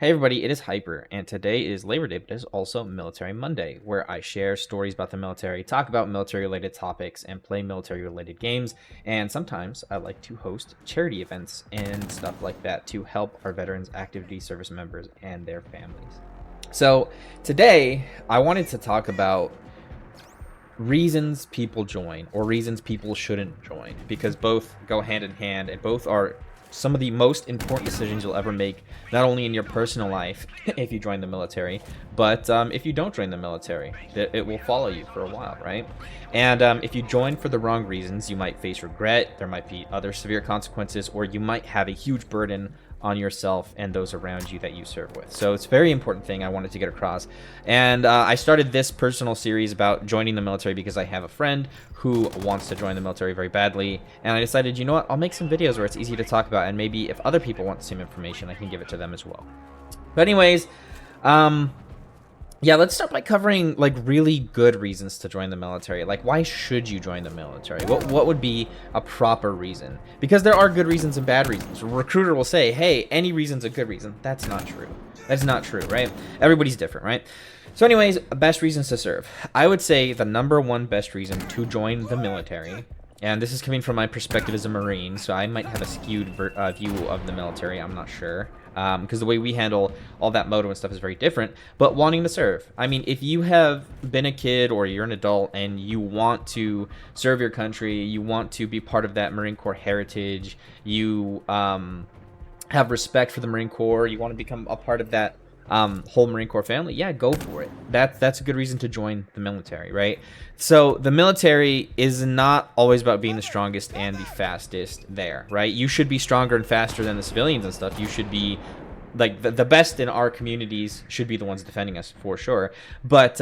Hey everybody, it is Hyper, and today is Labor Day, but it is also Military Monday, where I share stories about the military, talk about military-related topics, and play military-related games, and sometimes I like to host charity events and stuff like that to help our veterans, active duty service members, and their families. So today, I wanted to talk about reasons people join, or reasons people shouldn't join, because both go hand in hand, and both are some of the most important decisions you'll ever make, not only in your personal life if you join the military, but if you don't join the military, it will follow you for a while, right? And if you join for the wrong reasons, you might face regret, there might be other severe consequences, or you might have a huge burden on yourself and those around you that you serve with. So it's a very important thing I wanted to get across. And I started this personal series about joining the military because I have a friend who wants to join the military very badly. And I decided, you know what, I'll make some videos where it's easy to talk about, and maybe if other people want the same information, I can give it to them as well. But anyways, yeah, let's start by covering like really good reasons to join the military. Like, why should you join the military? What would be a proper reason? Because there are good reasons and bad reasons. A recruiter will say, hey, any reason's a good reason. That's not true. That's not true, right? Everybody's different, right? So anyways, best reasons to serve. I would say the #1 best reason to join the military, and this is coming from my perspective as a Marine, so I might have a skewed view of the military, I'm not sure. Because the way we handle all that motto and stuff is very different, but wanting to serve. I mean, if you have been a kid or you're an adult and you want to serve your country, you want to be part of that Marine Corps heritage, you have respect for the Marine Corps, you want to become a part of that whole Marine Corps family, yeah, go for it. That's a good reason to join the military, right? So the military is not always about being the strongest and the fastest there, right? You should be stronger and faster than the civilians and stuff. You should be like the best in our communities should be the ones defending us for sure. But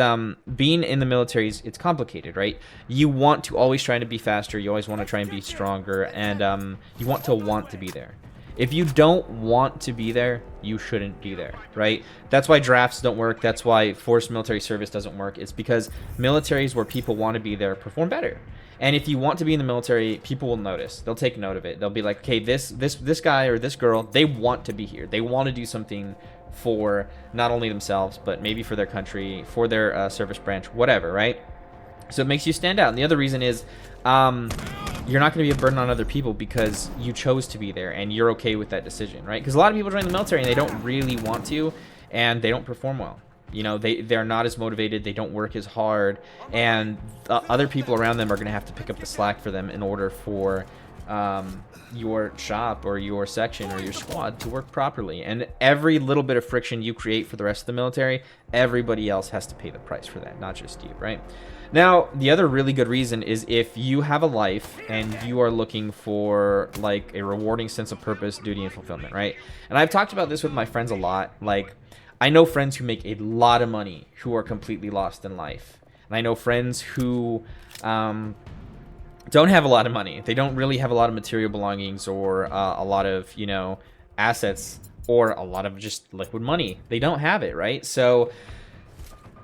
being in the military it's complicated, right? You want to always try to be faster. You always want to try and be stronger, and you want to be there. If you don't want to be there, you shouldn't be there, right? That's why drafts don't work. That's why forced military service doesn't work. It's because militaries where people want to be there perform better. And if you want to be in the military, people will notice. They'll take note of it. They'll be like, okay, this guy or this girl, they want to be here. They want to do something for not only themselves, but maybe for their country, for their service branch, whatever, right? So it makes you stand out. And the other reason is you're not going to be a burden on other people because you chose to be there and you're okay with that decision, right? Because a lot of people join the military and they don't really want to, and they don't perform well. You know, they're not as motivated, they don't work as hard, and other people around them are going to have to pick up the slack for them in order for your shop or your section or your squad to work properly. And every little bit of friction you create for the rest of the military, everybody else has to pay the price for that, not just you, right? Now, the other really good reason is if you have a life and you are looking for like a rewarding sense of purpose, duty, and fulfillment, right? And I've talked about this with my friends a lot. Like, I know friends who make a lot of money who are completely lost in life. And I know friends who don't have a lot of money. They don't really have a lot of material belongings or a lot of, you know, assets or a lot of just liquid money. They don't have it, right? So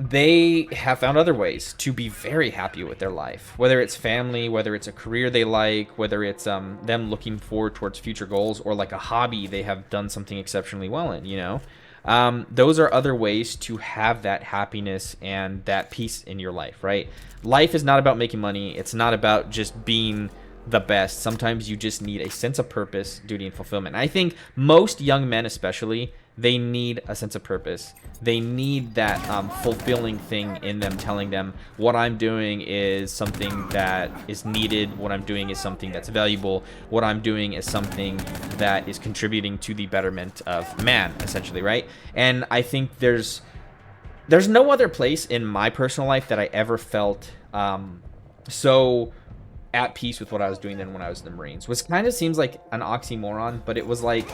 they have found other ways to be very happy with their life, whether it's family, whether it's a career they like, whether it's them looking forward towards future goals, or like a hobby they have done something exceptionally well in, you know. Those are other ways to have that happiness and that peace in your life, right? Life is not about making money. It's not about just being the best. Sometimes you just need a sense of purpose, duty, and fulfillment. And I think most young men especially, they need a sense of purpose. They need that fulfilling thing in them, telling them what I'm doing is something that is needed, what I'm doing is something that's valuable, what I'm doing is something that is contributing to the betterment of man, essentially, right? And I think there's no other place in my personal life that I ever felt so at peace with what I was doing than when I was in the Marines, which kind of seems like an oxymoron, but it was like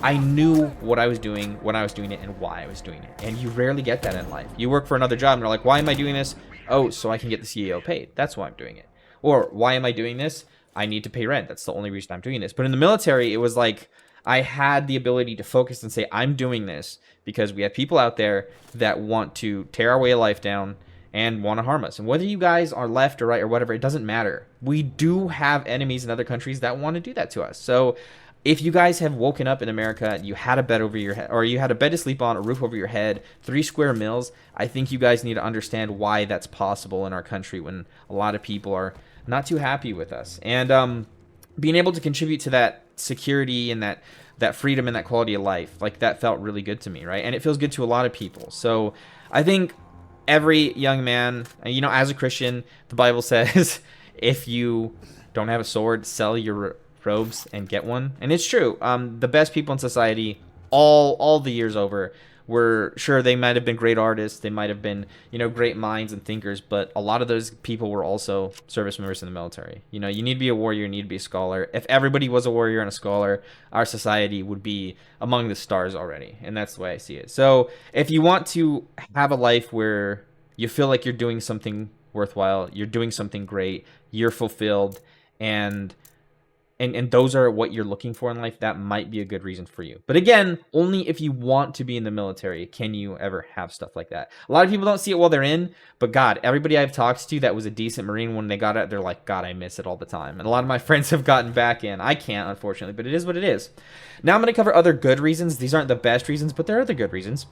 I knew what I was doing when I was doing it and why I was doing it. And you rarely get that in life. You work for another job and you're like, why am I doing this? Oh, so I can get the CEO paid. That's why I'm doing it. Or why am I doing this? I need to pay rent. That's the only reason I'm doing this. But in the military, it was like I had the ability to focus and say, I'm doing this because we have people out there that want to tear our way of life down and want to harm us. And whether you guys are left or right or whatever, it doesn't matter. We do have enemies in other countries that want to do that to us. So if you guys have woken up in America, you had a bed over your head, or you had a bed to sleep on, a roof over your head, 3 square meals, I think you guys need to understand why that's possible in our country when a lot of people are not too happy with us. And being able to contribute to that security and that freedom and that quality of life, like, that felt really good to me, right? And it feels good to a lot of people. So I think every young man, you know, as a Christian, the Bible says, if you don't have a sword, sell your robes and get one. And it's true. The best people in society, all the years over, were, sure, they might have been great artists, they might have been, you know, great minds and thinkers, but a lot of those people were also service members in the military. You know, you need to be a warrior, you need to be a scholar. If everybody was a warrior and a scholar, our society would be among the stars already. And that's the way I see it. So if you want to have a life where you feel like you're doing something worthwhile, you're doing something great, you're fulfilled, and those are what you're looking for in life, that might be a good reason for you. But again, only if you want to be in the military can you ever have stuff like that. A lot of people don't see it while they're in, but God, everybody I've talked to that was a decent Marine, when they got out, they're like, God, I miss it all the time. And a lot of my friends have gotten back in. I can't, unfortunately, but it is what it is. Now I'm going to cover other good reasons. These aren't the best reasons, but there are other good reasons.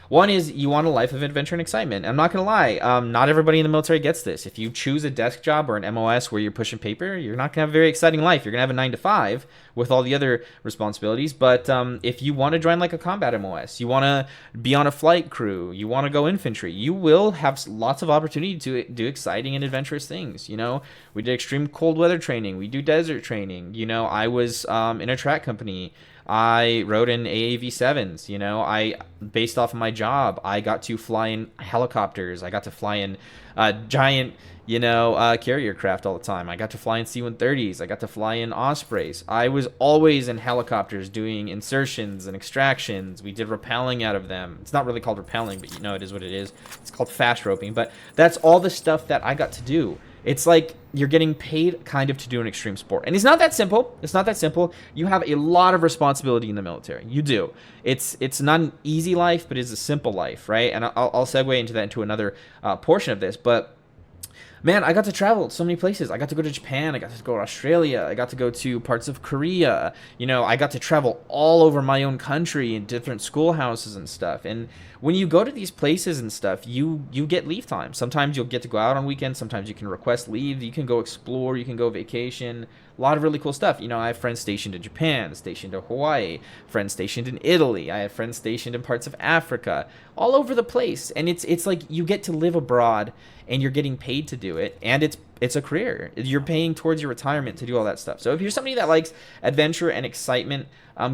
One is you want a life of adventure and excitement. I'm not going to lie. Not everybody in the military gets this. If you choose a desk job or an MOS where you're pushing paper, you're not going to have a very exciting life. You're going to have a 9 to 5 with all the other responsibilities. But if you want to join like a combat MOS, you want to be on a flight crew, you want to go infantry, you will have lots of opportunity to do exciting and adventurous things. You know, we did extreme cold weather training. We do desert training. You know, I was in a track company. I rode in AAV-7s, you know, based off of my job, I got to fly in helicopters. I got to fly in giant, you know, carrier craft all the time. I got to fly in C-130s. I got to fly in Ospreys. I was always in helicopters doing insertions and extractions. We did rappelling out of them. It's not really called rappelling, but you know, it is what it is. It's called fast roping, but that's all the stuff that I got to do. It's like you're getting paid kind of to do an extreme sport. And it's not that simple. It's not that simple. You have a lot of responsibility in the military. You do. It's not an easy life, but it's a simple life, right? And I'll segue into that into another portion of this. But man, I got to travel so many places. I got to go to Japan. I got to go to Australia. I got to go to parts of Korea. You know, I got to travel all over my own country in different schoolhouses and stuff. And when you go to these places and stuff, you get leave time. Sometimes you'll get to go out on weekends. Sometimes you can request leave. You can go explore. You can go vacation. A lot of really cool stuff. You know, I have friends stationed in Japan, stationed in Hawaii, friends stationed in Italy. I have friends stationed in parts of Africa, all over the place. And it's like you get to live abroad and you're getting paid to do it. And it's a career. You're paying towards your retirement to do all that stuff. So if you're somebody that likes adventure and excitement,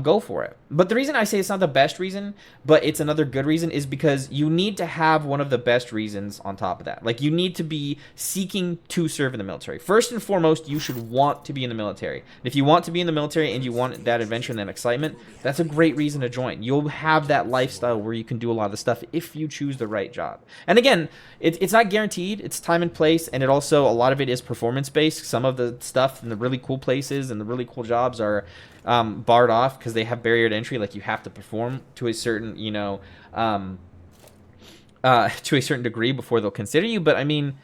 go for it. But the reason I say it's not the best reason, but it's another good reason, is because you need to have one of the best reasons on top of that. Like, you need to be seeking to serve in the military. First and foremost, you should want to be in the military. If you want to be in the military and you want that adventure and that excitement, that's a great reason to join. You'll have that lifestyle where you can do a lot of the stuff if you choose the right job. And again, it's not guaranteed. It's time and place, and it also, a lot of it is performance-based. Some of the stuff in the really cool places and the really cool jobs are barred off because they have barrier to entry. Like, you have to perform to a certain, you know, to a certain degree before they'll consider you. But I mean,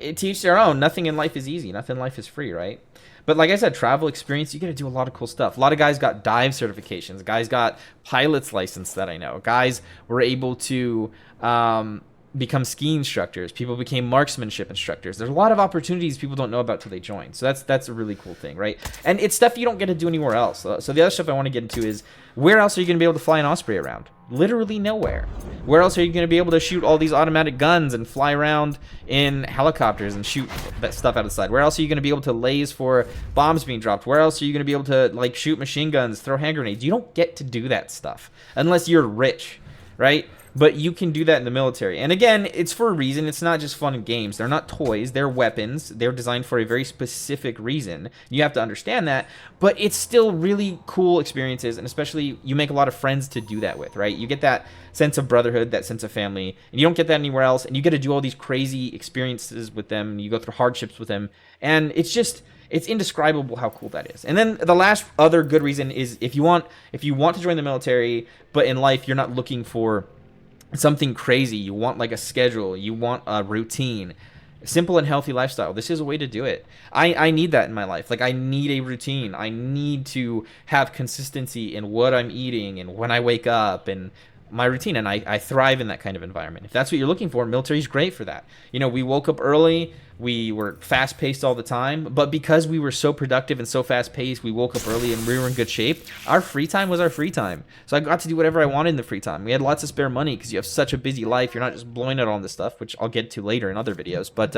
to each their own. Nothing in life is easy. Nothing in life is free, right? But like I said, travel experience, you get to do a lot of cool stuff. A lot of guys got dive certifications. Guys got pilot's license that I know. Guys were able to become ski instructors. People became marksmanship instructors. There's a lot of opportunities people don't know about till they join. So that's a really cool thing, right? And it's stuff you don't get to do anywhere else. So the other stuff I want to get into is, where else are you going to be able to fly an Osprey around? Literally nowhere. Where else are you going to be able to shoot all these automatic guns and fly around in helicopters and shoot that stuff out of the side? Where else are you going to be able to laze for bombs being dropped? Where else are you going to be able to, like, shoot machine guns, throw hand grenades? You don't get to do that stuff unless you're rich, right? But you can do that in the military. And again, it's for a reason. It's not just fun and games. They're not toys. They're weapons. They're designed for a very specific reason. You have to understand that. But it's still really cool experiences. And especially, you make a lot of friends to do that with, right? You get that sense of brotherhood, that sense of family. And you don't get that anywhere else. And you get to do all these crazy experiences with them. You go through hardships with them. And it's just... it's indescribable how cool that is. And then the last other good reason is, if you want to join the military, but in life you're not looking for something crazy, you want like a schedule, you want a routine, Simple and healthy lifestyle. This is a way to do it. I need that in my life. Like, I need a routine. I need to have consistency in what I'm eating and when I wake up and my routine. And I thrive in that kind of environment. If that's what you're looking for, military is great for that. You know, we woke up early. We were fast paced all the time. But because we were so productive and so fast paced, we woke up early and we were in good shape. Our free time was our free time. So I got to do whatever I wanted in the free time. We had lots of spare money because you have such a busy life. You're not just blowing it on this stuff, which I'll get to later in other videos. But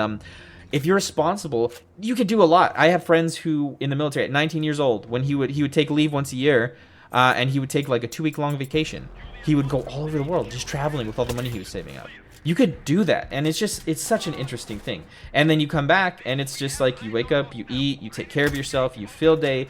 if you're responsible, you could do a lot. I have friends who in the military at 19 years old, when he would take leave once a year, and he would take like a 2-week long vacation. He would go all over the world just traveling with all the money he was saving up. You could do that, and it's such an interesting thing. And then you come back, and it's just like you wake up, you eat, you take care of yourself, you feel day.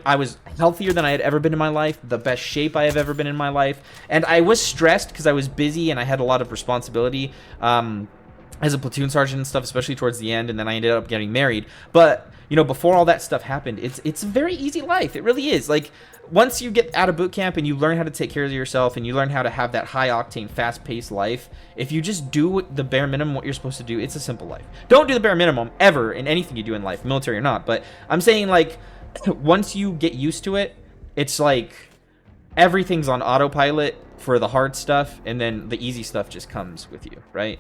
I was healthier than I had ever been in my life, the best shape I have ever been in my life, and I was stressed because I was busy and I had a lot of responsibility as a platoon sergeant and stuff, especially towards the end. And then I ended up getting married. But you know, before all that stuff happened, it's a very easy life. It really is. Like, once you get out of boot camp and you learn how to take care of yourself and you learn how to have that high octane, fast paced life, if you just do the bare minimum, what you're supposed to do, it's a simple life. Don't do the bare minimum ever in anything you do in life, military or not. But I'm saying, like, once you get used to it, it's like everything's on autopilot for the hard stuff, and then the easy stuff just comes with you, right?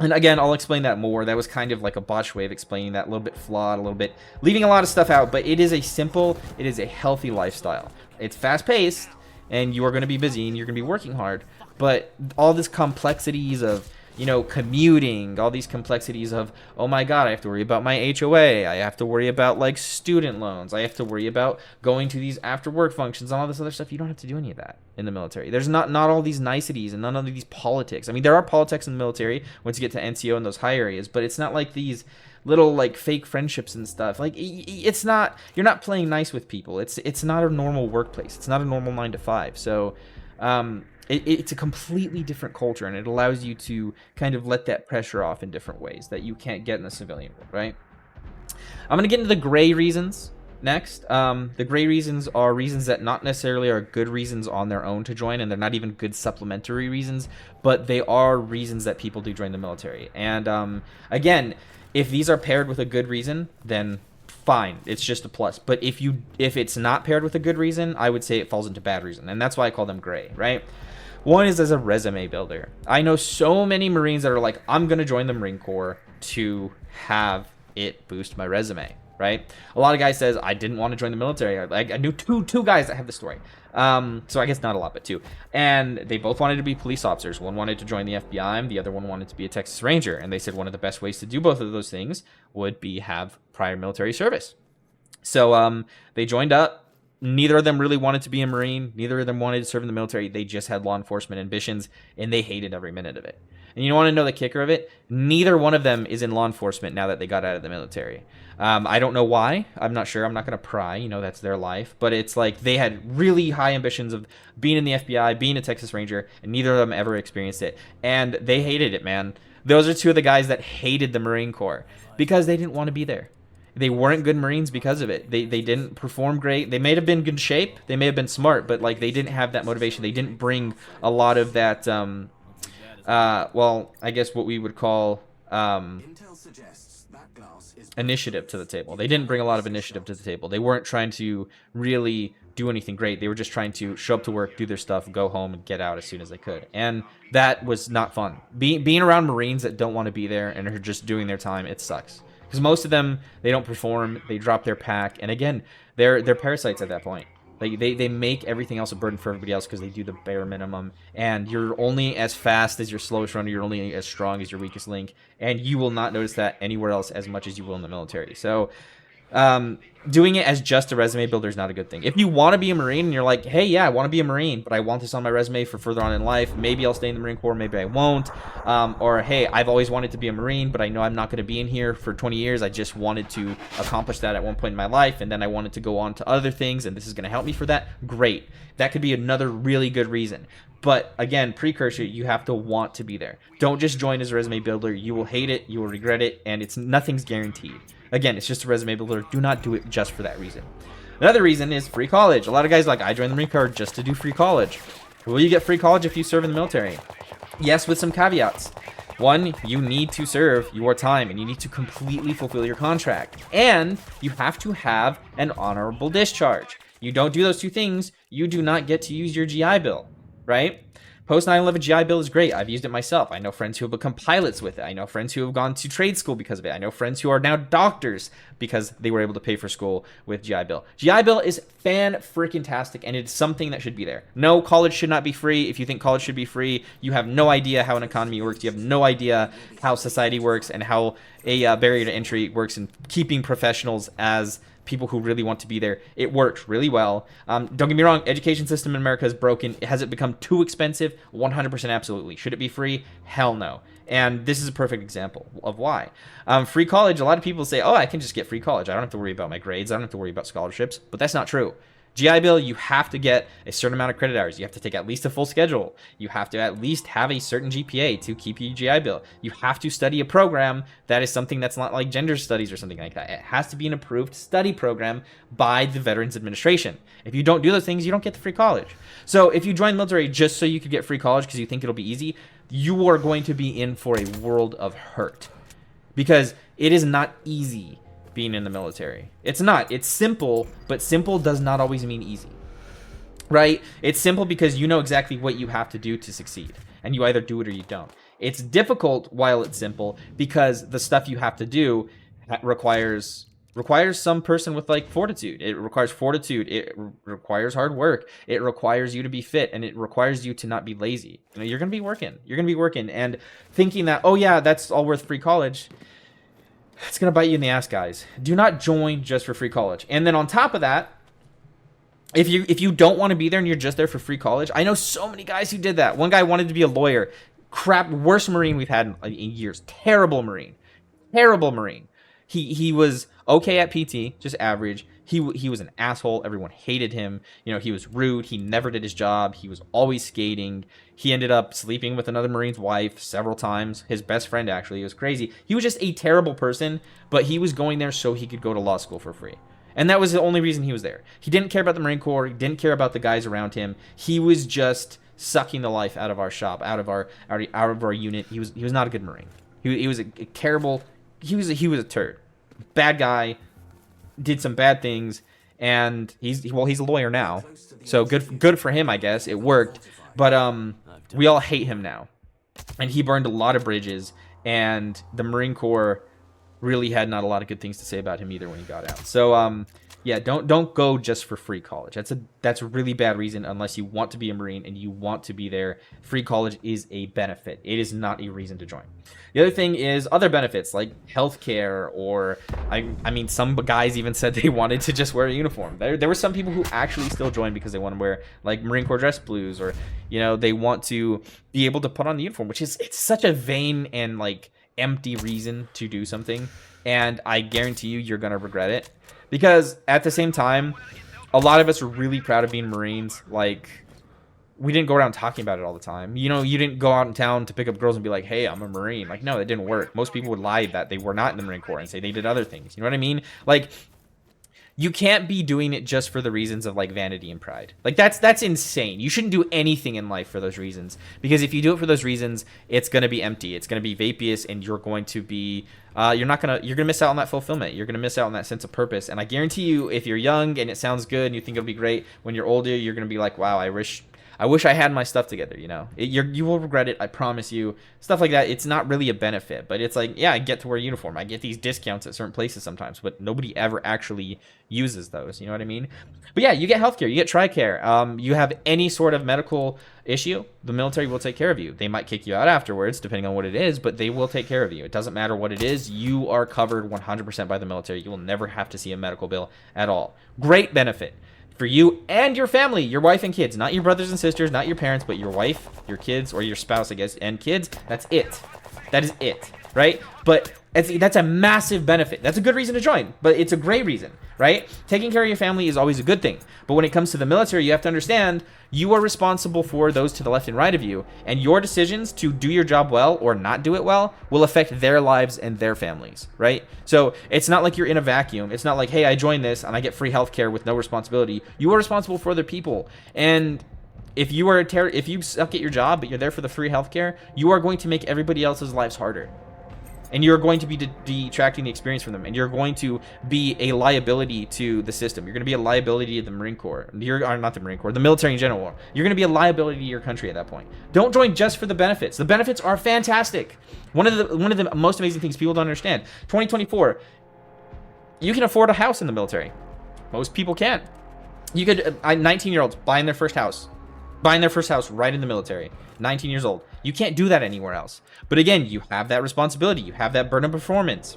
And again, I'll explain that more. That was kind of like a botched way of explaining that, a little bit flawed, a little bit leaving a lot of stuff out, but it is a healthy lifestyle. It's fast-paced, and you are going to be busy, and you're going to be working hard, but all these complexities of, you know, commuting, all these complexities of, oh my god, I have to worry about my HOA, I have to worry about, like, student loans, I have to worry about going to these after-work functions, and all this other stuff. You don't have to do any of that in the military. There's not all these niceties and none of these politics. I mean, there are politics in the military once you get to NCO and those high areas, but it's not like these little, like, fake friendships and stuff. Like, it's not, you're not playing nice with people. It's not a normal workplace. It's not a normal 9 to 5. So, it's a completely different culture, and it allows you to kind of let that pressure off in different ways that you can't get in the civilian world, right? I'm going to get into the gray reasons next. The gray reasons are reasons that not necessarily are good reasons on their own to join, and they're not even good supplementary reasons, but they are reasons that people do join the military. And again, if these are paired with a good reason, then fine, it's just a plus. But if it's not paired with a good reason, I would say it falls into bad reason, and that's why I call them gray, right? One is as a resume builder. I know so many Marines that are like, I'm going to join the Marine Corps to have it boost my resume, right? A lot of guys says, I didn't want to join the military. I knew two guys that have the story. So I guess not a lot, but two. And they both wanted to be police officers. One wanted to join the FBI, and the other one wanted to be a Texas Ranger. And they said one of the best ways to do both of those things would be have prior military service. So they joined up. Neither of them really wanted to be a Marine. Neither of them wanted to serve in the military. They just had law enforcement ambitions, and they hated every minute of it. And you want to know the kicker of it? Neither one of them is in law enforcement now that they got out of the military. I don't know why. I'm not sure. I'm not going to pry. You know, that's their life. But it's like they had really high ambitions of being in the FBI, being a Texas Ranger, and neither of them ever experienced it. And they hated it, man. Those are two of the guys that hated the Marine Corps because they didn't want to be there. They weren't good Marines because of it. They didn't perform great. They may have been good shape. They may have been smart, but like they didn't have that motivation. They didn't bring a lot of that, well, I guess what we would call initiative to the table. They didn't bring a lot of initiative to the table. They weren't trying to really do anything great. They were just trying to show up to work, do their stuff, go home, and get out as soon as they could. And that was not fun. Being around Marines that don't want to be there and are just doing their time, it sucks. Because most of them, they don't perform, they drop their pack, and again, they're parasites at that point. Like they make everything else a burden for everybody else because they do the bare minimum, and you're only as fast as your slowest runner, you're only as strong as your weakest link, and you will not notice that anywhere else as much as you will in the military. So doing it as just a resume builder is not a good thing. If you want to be a Marine and you're like, hey, yeah, I want to be a Marine, but I want this on my resume for further on in life, maybe I'll stay in the Marine Corps, maybe I won't, or hey, I've always wanted to be a Marine, but I know I'm not going to be in here for 20 years. I just wanted to accomplish that at one point in my life, and then I wanted to go on to other things, and this is going to help me for that. Great. That could be another really good reason. But again, precursor, you have to want to be there. Don't just join as a resume builder. You will hate it, you will regret it, and nothing's guaranteed. Again, it's just a resume builder. Do not do it just for that reason. Another reason is free college. A lot of guys are like, I joined the Marine Corps just to do free college. Will you get free college if you serve in the military? Yes, with some caveats. One, you need to serve your time and you need to completely fulfill your contract. And you have to have an honorable discharge. You don't do those two things, you do not get to use your GI Bill, right? Post 9/11 GI Bill is great. I've used it myself. I know friends who have become pilots with it. I know friends who have gone to trade school because of it. I know friends who are now doctors because they were able to pay for school with GI Bill. GI Bill is fan-freaking-tastic, and it's something that should be there. No, college should not be free. If you think college should be free, you have no idea how an economy works. You have no idea how society works and how a barrier to entry works in keeping professionals as people who really want to be there. It works really well. Don't get me wrong, education system in America is broken. Has it become too expensive? 100% absolutely. Should it be free? Hell no. And this is a perfect example of why. Free college, a lot of people say, oh, I can just get free college. I don't have to worry about my grades. I don't have to worry about scholarships. But that's not true. GI Bill, you have to get a certain amount of credit hours. You have to take at least a full schedule. You have to at least have a certain GPA to keep you GI Bill. You have to study a program that is something that's not like gender studies or something like that. It has to be an approved study program by the Veterans Administration. If you don't do those things, you don't get the free college. So if you join the military just so you could get free college because you think it'll be easy, you are going to be in for a world of hurt. Because it is not easy being in the military. It's not. It's simple, but simple does not always mean easy, right? It's simple because you know exactly what you have to do to succeed, and you either do it or you don't. It's difficult while it's simple because the stuff you have to do requires some person with like fortitude. It requires fortitude. It requires hard work. It requires you to be fit, and it requires you to not be lazy. You know, you're gonna be working. You're gonna be working, and thinking that, oh yeah, that's all worth free college. It's going to bite you in the ass, guys. Do not join just for free college. And then on top of that, if you don't want to be there and you're just there for free college, I know so many guys who did that. One guy wanted to be a lawyer. Crap, worst Marine we've had in years. Terrible Marine. Terrible Marine. He was okay at PT, just average. He was an asshole. Everyone hated him. You know, he was rude. He never did his job. He was always skating. He ended up sleeping with another Marine's wife several times. His best friend, actually. It was crazy. He was just a terrible person, but he was going there so he could go to law school for free. And that was the only reason he was there. He didn't care about the Marine Corps. He didn't care about the guys around him. He was just sucking the life out of our shop, out of our unit. He was not a good Marine. He was a terrible. He was a turd. Bad guy. Did some bad things, and he's a lawyer now, so good for him, I guess. It worked, but we all hate him now, and he burned a lot of bridges, and the Marine Corps really had not a lot of good things to say about him either when he got out. So yeah, don't go just for free college. That's a really bad reason unless you want to be a Marine and you want to be there. Free college is a benefit. It is not a reason to join. The other thing is other benefits like healthcare, or I mean, some guys even said they wanted to just wear a uniform. There were some people who actually still joined because they want to wear like Marine Corps dress blues, or you know, they want to be able to put on the uniform, which is it's such a vain and like empty reason to do something, and I guarantee you're gonna regret it. Because at the same time, a lot of us are really proud of being Marines. Like, we didn't go around talking about it all the time. You know, you didn't go out in town to pick up girls and be like, hey, I'm a Marine. Like, no, that didn't work. Most people would lie that they were not in the Marine Corps and say they did other things. You know what I mean? Like, you can't be doing it just for the reasons of like vanity and pride. Like that's insane. You shouldn't do anything in life for those reasons, because if you do it for those reasons, it's going to be empty. It's going to be vaporous, and you're going to be you're going to miss out on that fulfillment. You're going to miss out on that sense of purpose. And I guarantee you, if you're young and it sounds good and you think it'll be great, when you're older, you're going to be like, wow, I wish I had my stuff together, you know. You will regret it, I promise you. Stuff like that, it's not really a benefit, but it's like, yeah, I get to wear a uniform. I get these discounts at certain places sometimes, but nobody ever actually uses those, you know what I mean? But yeah, you get healthcare, you get TRICARE. You have any sort of medical issue, the military will take care of you. They might kick you out afterwards, depending on what it is, but they will take care of you. It doesn't matter what it is. You are covered 100% by the military. You will never have to see a medical bill at all. Great benefit for you and your family, your wife and kids, not your brothers and sisters, not your parents, but your wife, your kids, or your spouse, I guess, and kids. That's it. That is it, right? But that's a massive benefit. That's a good reason to join, but it's a great reason, right? Taking care of your family is always a good thing. But when it comes to the military, you have to understand you are responsible for those to the left and right of you, and your decisions to do your job well or not do it well will affect their lives and their families, right? So it's not like you're in a vacuum. It's not like, hey, I joined this and I get free healthcare with no responsibility. You are responsible for other people. And If you are if you suck at your job, but you're there for the free healthcare, you are going to make everybody else's lives harder. And you're going to be detracting the experience from them. And you're going to be a liability to the system. You're going to be a liability to the Marine Corps. Not the Marine Corps, the military in general. You're going to be a liability to your country at that point. Don't join just for the benefits. The benefits are fantastic. One of the most amazing things people don't understand. 2024, you can afford a house in the military. Most people can't. You could, 19-year-olds buying their first house. Buying their first house right in the military. 19 years old. You can't do that anywhere else. But again, you have that responsibility. You have that burden of performance.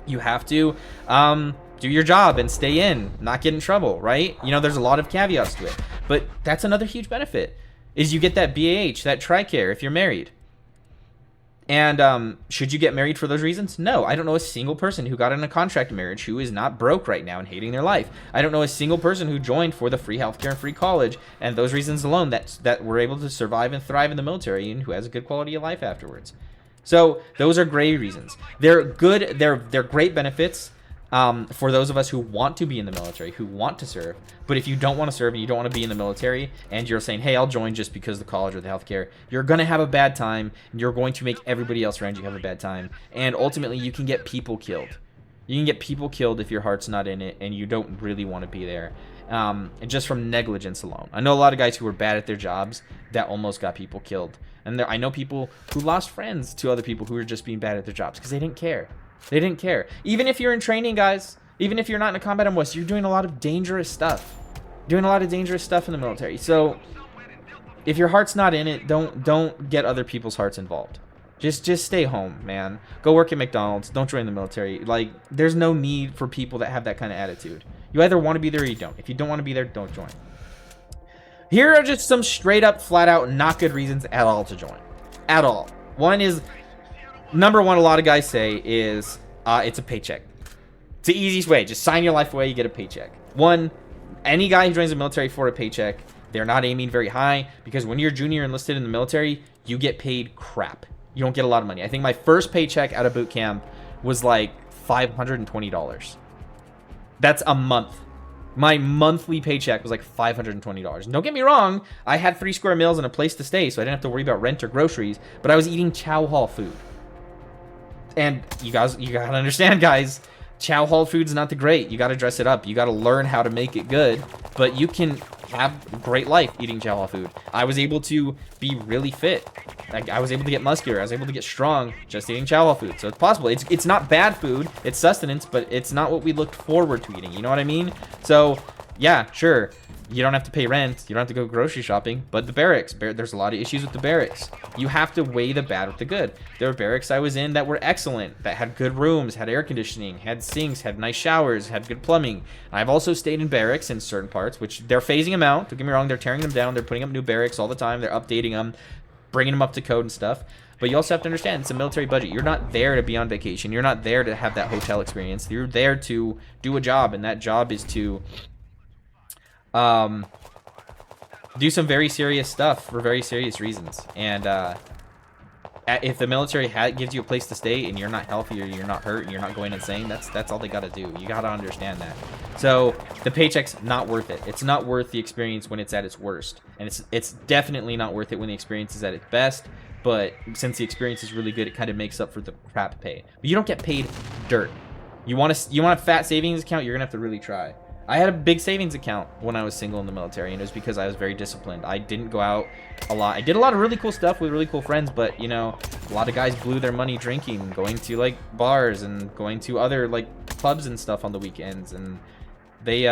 You have to do your job and stay in, not get in trouble, right? You know, there's a lot of caveats to it. But that's another huge benefit, is you get that BAH, that TRICARE if you're married. And should you get married for those reasons? No. I don't know a single person who got in a contract marriage who is not broke right now and hating their life. I don't know a single person who joined for the free healthcare and free college and those reasons alone that were able to survive and thrive in the military and who has a good quality of life afterwards. So those are great reasons. They're good. They're great benefits for those of us who want to be in the military, who want to serve. But if you don't want to serve and you don't want to be in the military and you're saying, hey, I'll join just because of the college or the healthcare, you're going to have a bad time. And you're going to make everybody else around you have a bad time. And ultimately, you can get people killed. You can get people killed if your heart's not in it and you don't really want to be there. Just from negligence alone. I know a lot of guys who were bad at their jobs that almost got people killed. And I know people who lost friends to other people who were just being bad at their jobs because they didn't care. They didn't care. Even if you're in training, guys, even if you're not in a combat MOS, you're doing a lot of dangerous stuff. Doing a lot of dangerous stuff in the military. So if your heart's not in it, don't get other people's hearts involved. Just stay home, man. Go work at McDonald's. Don't join the military. Like, there's no need for people that have that kind of attitude. You either want to be there or you don't. If you don't want to be there, don't join. Here are just some straight up, flat out, not good reasons at all to join. At all. One is, number one, a lot of guys say is, it's a paycheck. It's the easiest way. Just sign your life away, you get a paycheck. One, any guy who joins the military for a paycheck, they're not aiming very high, because when you're junior enlisted in the military, you get paid crap. You don't get a lot of money. I think my first paycheck out of boot camp was like $520. That's a month. My monthly paycheck was like $520. Don't get me wrong, I had 3 square meals and a place to stay, so I didn't have to worry about rent or groceries, but I was eating chow hall food. And you gotta understand, guys, chow hall food's not the great. You gotta dress it up. You gotta learn how to make it good, but you can have a great life eating chow hall food. I was able to be really fit. Like, I was able to get muscular. I was able to get strong just eating chow hall food. So it's possible. It's not bad food. It's sustenance, but it's not what we looked forward to eating. You know what I mean? So yeah, sure. You don't have to pay rent. You don't have to go grocery shopping. But the barracks, there's a lot of issues with the barracks. You have to weigh the bad with the good. There were barracks I was in that were excellent, that had good rooms, had air conditioning, had sinks, had nice showers, had good plumbing. I've also stayed in barracks in certain parts, which they're phasing them out. Don't get me wrong, they're tearing them down. They're putting up new barracks all the time. They're updating them, bringing them up to code and stuff. But you also have to understand, it's a military budget. You're not there to be on vacation. You're not there to have that hotel experience. You're there to do a job, and that job is to do some very serious stuff for very serious reasons. And if the military gives you a place to stay and you're not healthy or you're not hurt and you're not going insane, that's all they got to do. You got to understand that. So the paycheck's not worth it. It's not worth the experience when it's at its worst, and it's definitely not worth it when the experience is at its best. But since the experience is really good, it kind of makes up for the crap pay. But you don't get paid dirt. You want a fat savings account, you're gonna have to really try. I had a big savings account when I was single in the military, and it was because I was very disciplined. I didn't go out a lot. I did a lot of really cool stuff with really cool friends, but, you know, a lot of guys blew their money drinking, going to, like, bars and going to other, like, clubs and stuff on the weekends, and they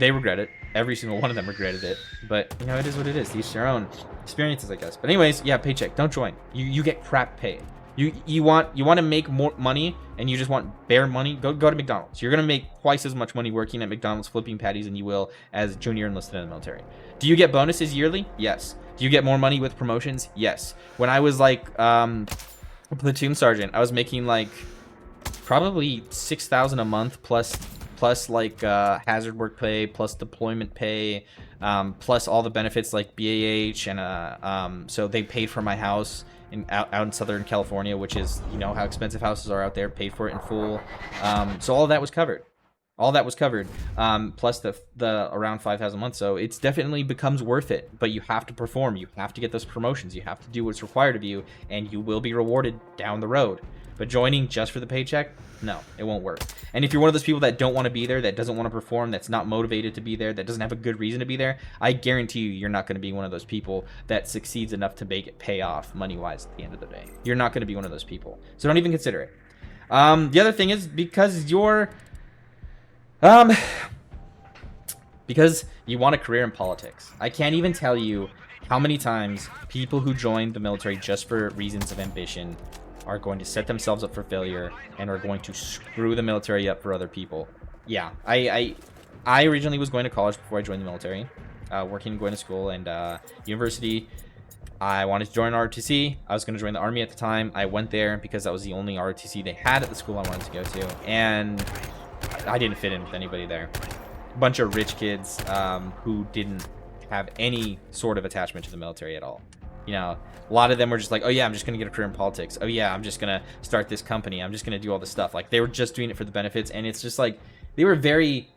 regret it. Every single one of them regretted it, but, you know, it is what it is. Each their own experiences, I guess. But anyways, yeah, paycheck. Don't join. You get crap pay. You want to make more money and you just want bare money, go to McDonald's. You're gonna make twice as much money working at McDonald's flipping patties than you will as junior enlisted in the military. Do you get bonuses yearly? Yes. Do you get more money with promotions? Yes. When I was like a platoon sergeant, I was making like probably $6,000 a month plus like hazard work pay, plus deployment pay, plus all the benefits like BAH, and so they paid for my house out in Southern California, which is, you know how expensive houses are out there, paid for it in full. So all of that was covered. All that was covered, plus the around 5,000 a month. So it's definitely becomes worth it. But you have to perform. You have to get those promotions. You have to do what's required of you, and you will be rewarded down the road. But joining just for the paycheck, no, it won't work. And if you're one of those people that don't want to be there, that doesn't want to perform, that's not motivated to be there, that doesn't have a good reason to be there, I guarantee you, you're not going to be one of those people that succeeds enough to make it pay off money-wise at the end of the day. You're not going to be one of those people. So don't even consider it. The other thing is because you're... because you want a career in politics. I can't even tell you how many times people who join the military just for reasons of ambition are going to set themselves up for failure and are going to screw the military up for other people. Yeah, I originally was going to college before I joined the military, working and going to school and university. I wanted to join ROTC. I was going to join the Army at the time. I went there because that was the only ROTC they had at the school I wanted to go to, and I didn't fit in with anybody there. A bunch of rich kids who didn't have any sort of attachment to the military at all. You know, a lot of them were just like, oh yeah, I'm just going to get a career in politics. Oh yeah, I'm just going to start this company. I'm just going to do all this stuff. Like, they were just doing it for the benefits, and it's just like, they were very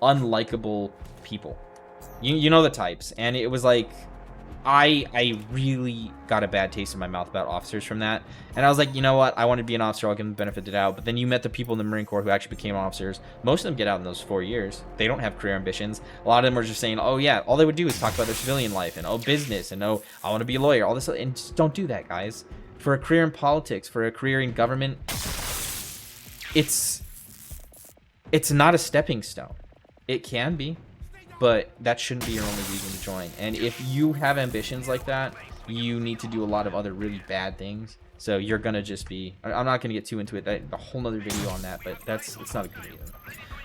unlikable people. You know the types. And it was like, I really got a bad taste in my mouth about officers from that. And I was like, you know what? I want to be an officer. I'll give them the benefit of the doubt. But then you met the people in the Marine Corps who actually became officers. Most of them get out in those 4 years. They don't have career ambitions. A lot of them are just saying, oh yeah, all they would do is talk about their civilian life and oh, business and oh, I want to be a lawyer. All this, and just don't do that, guys. For a career in politics, for a career in government, it's not a stepping stone. It can be, but that shouldn't be your only reason to join. And if you have ambitions like that, you need to do a lot of other really bad things. So you're gonna just be, I'm not gonna get too into it, a whole nother video on that, but it's not a good reason.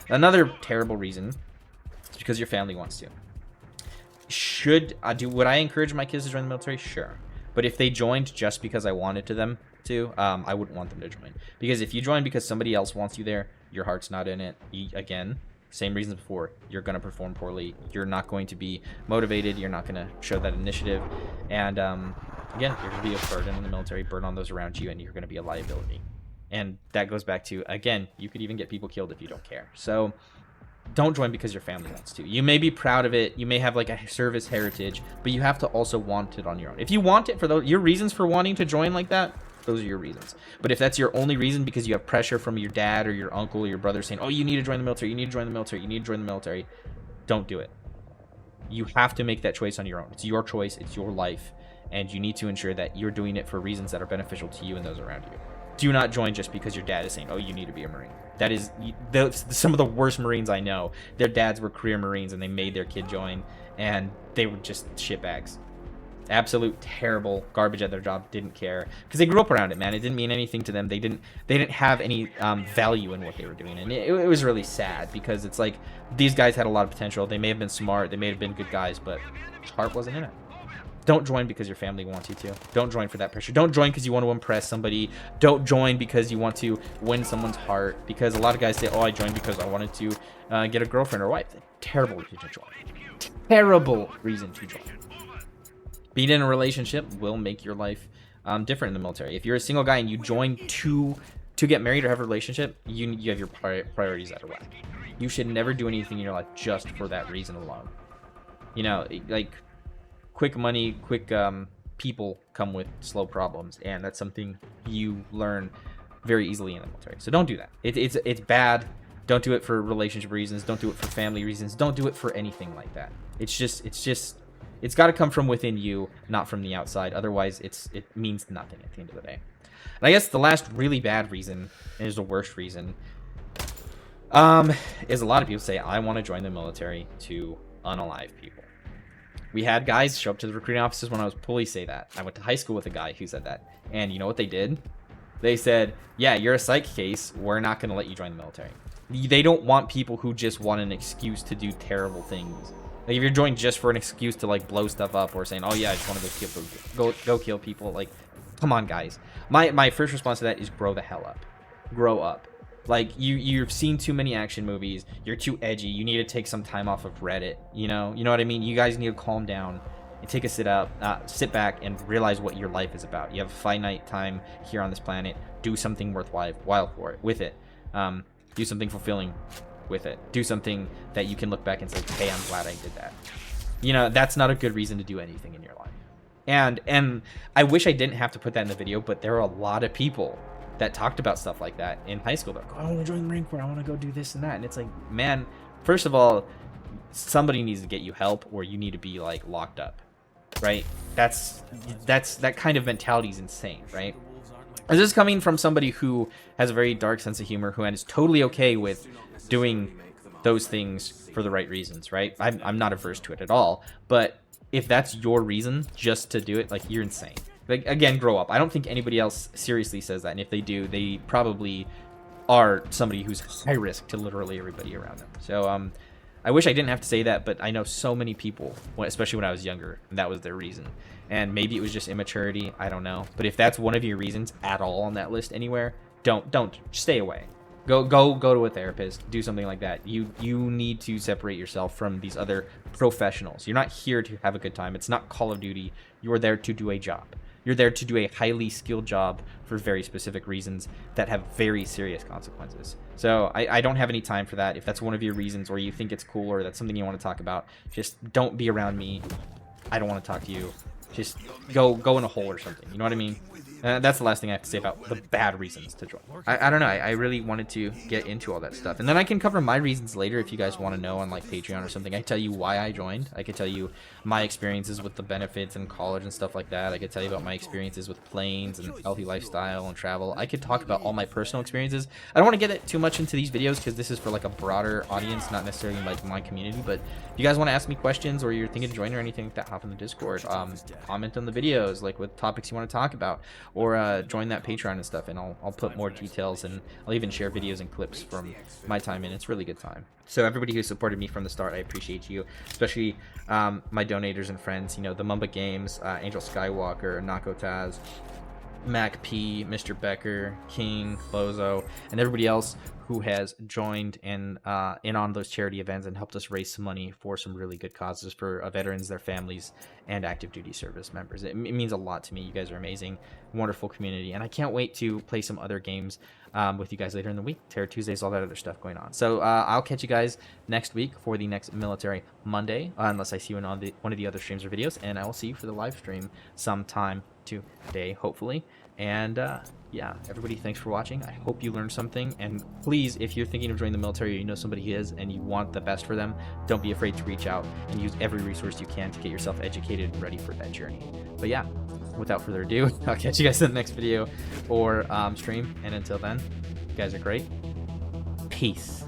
Another terrible reason is because your family wants to. Would I encourage my kids to join the military? Sure. But if they joined just because I wanted them to, I wouldn't want them to join. Because if you join because somebody else wants you there, your heart's not in it. Again, same reasons before. You're going to perform poorly. You're not going to be motivated. You're not going to show that initiative. And again, you're going to be a burden in the military, burden on those around you, and you're going to be a liability. And that goes back to, again, you could even get people killed if you don't care. So don't join because your family wants to. You may be proud of it. You may have like a service heritage, but you have to also want it on your own. If you want it for your reasons for wanting to join like that, those are your reasons. But if that's your only reason because you have pressure from your dad or your uncle or your brother saying, oh, you need to join the military, you need to join the military, you need to join the military, don't do it. You have to make that choice on your own. It's your choice. It's your life. And you need to ensure that you're doing it for reasons that are beneficial to you and those around you. Do not join just because your dad is saying, oh, you need to be a Marine. That is some of the worst Marines I know. Their dads were career Marines and they made their kid join, and they were just shitbags. Absolute terrible garbage at their job. Didn't care because they grew up around it, man. It didn't mean anything to them. They didn't have any value in what they were doing, and it was really sad because it's like these guys had a lot of potential. They may have been smart, they may have been good guys, but heart wasn't in it. Don't join because your family wants you to. Don't join for that pressure. Don't join because you want to impress somebody. Don't join because you want to win someone's heart. Because a lot of guys say, oh, I joined because I wanted to get a girlfriend or wife. Terrible reason to join. Terrible reason to join. Being in a relationship will make your life different in the military. If you're a single guy and you join to get married or have a relationship, you have your priorities out of whack. You should never do anything in your life just for that reason alone. You know, like quick money, quick people come with slow problems, and that's something you learn very easily in the military. So don't do that. It's bad. Don't do it for relationship reasons. Don't do it for family reasons. Don't do it for anything like that. It's got to come from within you, not from the outside. Otherwise, it means nothing at the end of the day. And I guess the last really bad reason, and is the worst reason, is a lot of people say, I want to join the military to unalive people. We had guys show up to the recruiting offices when I was police say that. I went to high school with a guy who said that. And you know what they did? They said, yeah, you're a psych case. We're not going to let you join the military. They don't want people who just want an excuse to do terrible things. Like if you're joining just for an excuse to like blow stuff up or saying, oh yeah, I just want to go kill people. Like, come on, guys. My first response to that is grow the hell up. Grow up. Like you've seen too many action movies. You're too edgy. You need to take some time off of Reddit. You know what I mean? You guys need to calm down and take a sit back and realize what your life is about. You have a finite time here on this planet. Do something worthwhile with it. Do something fulfilling. with it. Do something that you can look back and say, hey, I'm glad I did that. You know, that's not a good reason to do anything in your life. And I wish I didn't have to put that in the video, but there are a lot of people that talked about stuff like that in high school. They're like, oh, I want to join the Marine Corps, I want to go do this and that. And it's like, man, first of all, somebody needs to get you help, or you need to be like locked up, right? That kind of mentality is insane, right? This is coming from somebody who has a very dark sense of humor, who is totally okay with doing those things for the right reasons, right? I'm not averse to it at all, but if that's your reason just to do it, like, you're insane. Like, again, grow up. I don't think anybody else seriously says that, and if they do, they probably are somebody who's high risk to literally everybody around them. So I wish I didn't have to say that, but I know so many people, especially when I was younger, and that was their reason. And maybe it was just immaturity, I don't know. But if that's one of your reasons at all on that list anywhere, don't stay away. Go to a therapist, do something like that. You need to separate yourself from these other professionals. You're not here to have a good time. It's not Call of Duty. You're there to do a job. You're there to do a highly skilled job for very specific reasons that have very serious consequences. So I don't have any time for that. If that's one of your reasons, or you think it's cool, or that's something you want to talk about, just don't be around me. I don't want to talk to you. Just go in a hole or something. You know what I mean? That's the last thing I have to say about the bad reasons to join. I don't know. I really wanted to get into all that stuff. And then I can cover my reasons later if you guys want to know on like Patreon or something. I can tell you why I joined. I could tell you my experiences with the benefits in college and stuff like that. I could tell you about my experiences with planes and healthy lifestyle and travel. I could talk about all my personal experiences. I don't want to get it too much into these videos because this is for like a broader audience, not necessarily like my community. But if you guys want to ask me questions, or you're thinking of joining or anything like that, hop in the Discord. Comment on the videos, like with topics you want to talk about, or join that Patreon and stuff, and I'll put more details, and I'll even share videos and clips from my time, and it's a really good time. So everybody who supported me from the start, I appreciate you, especially my donators and friends, you know, the Mumba Games, Angel Skywalker, Nako Taz, Mac P, Mr. Becker, King, Lozo, and everybody else who has joined and in on those charity events and helped us raise some money for some really good causes for veterans, their families, and active duty service members. It means a lot to me. You guys are amazing, wonderful community, and I can't wait to play some other games with you guys later in the week. Terror Tuesdays, all that other stuff going on. So I'll catch you guys next week for the next Military Monday, unless I see you in on one of the other streams or videos, and I will see you for the live stream sometime today, hopefully. And yeah, everybody, thanks for watching. I hope you learned something, and please, if you're thinking of joining the military, or you know somebody who is and you want the best for them, don't be afraid to reach out and use every resource you can to get yourself educated and ready for that journey. But yeah, without further ado, I'll catch you guys in the next video or stream, and until then, you guys are great. Peace.